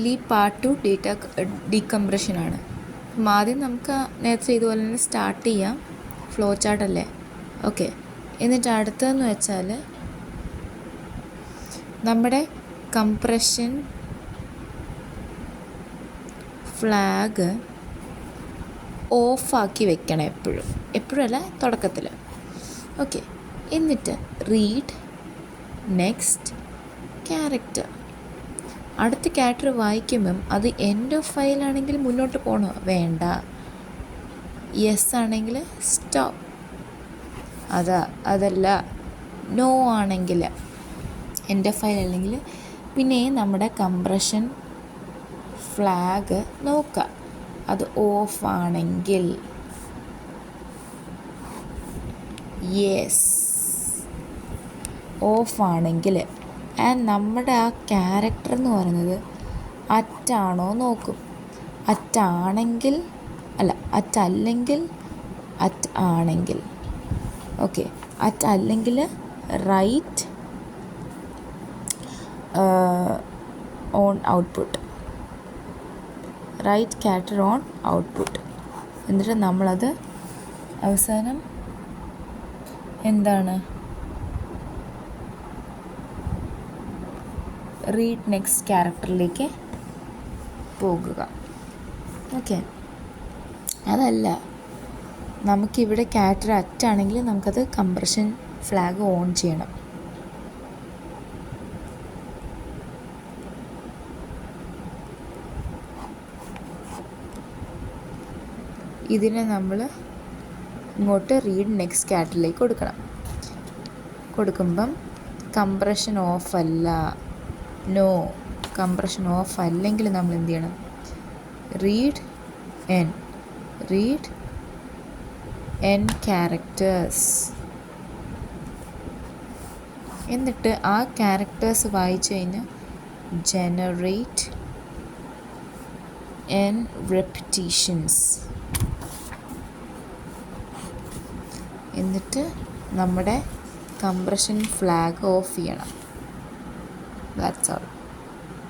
Part two ഡീകംപ്രഷനാണ്. ആദ്യം നമുക്ക് നേരത്തെ ഇതുപോലെ തന്നെ സ്റ്റാർട്ട് ചെയ്യാം. ഫ്ലോ ചാർട്ടല്ലേ, ഓക്കെ. എന്നിട്ട് അടുത്തതെന്ന് വെച്ചാൽ നമ്മുടെ കംപ്രഷൻ ഫ്ലാഗ് ഓഫാക്കി വെക്കണം എപ്പോഴല്ല തുടക്കത്തിൽ, ഓക്കെ. എന്നിട്ട് റീഡ് നെക്സ്റ്റ് ക്യാരക്ടർ. അടുത്ത ക്യാരക്ടർ വായിക്കുമ്പം അത് എൻഡ് ഓഫ് ഫയലാണെങ്കിൽ മുന്നോട്ട് പോകണോ? വേണ്ട. യെസ് ആണെങ്കിൽ സ്റ്റോപ്പ്. അതല്ല നോ ആണെങ്കിൽ എൻഡ് ഓഫ് ഫയൽ അല്ലെങ്കിൽ പിന്നെ നമ്മുടെ കംപ്രഷൻ ഫ്ലാഗ് നോക്കുക. അത് ഓഫ് ആണെങ്കിൽ യെസ്, ഓഫ് ആണെങ്കിൽ ആൻഡ് നമ്മുടെ ആ ക്യാരക്ടർ എന്ന് പറയുന്നത് അറ്റാണോ നോക്കും. അറ്റാണെങ്കിൽ അറ്റല്ലെങ്കിൽ അറ്റ് ആണെങ്കിൽ, ഓക്കെ. അറ്റല്ലെങ്കിൽ write on output, write character on output. എന്നിട്ട് നമ്മളത് അവസാനം എന്താണ്, റീഡ് നെക്സ്റ്റ് ക്യാരക്ടറിലേക്ക് പോകുക, ഓക്കെ. അതല്ല, നമുക്കിവിടെ ക്യാരക്ടർ അറ്റാണെങ്കിൽ നമുക്കത് കംപ്രഷൻ ഫ്ലാഗ് ഓൺ ചെയ്യണം. ഇതിനെ നമ്മൾ ഇങ്ങോട്ട് റീഡ് നെക്സ്റ്റ് ക്യാരക്ടറിലേക്ക് കൊടുക്കുമ്പം കംപ്രഷൻ ഓഫ് അല്ല, നോ, കംപ്രഷൻ ഓഫ് അല്ലെങ്കിൽ നമ്മൾ എന്ത് ചെയ്യണം? Read N characters. എന്നിട്ട് ആ ക്യാരക്ടേഴ്സ് വായിച്ചു കഴിഞ്ഞാൽ ജനറേറ്റ് എൻ റെപ്പിറ്റീഷൻസ്. എന്നിട്ട് നമ്മുടെ കംപ്രഷൻ ഫ്ലാഗ് ഓഫ് ചെയ്യണം. That's all.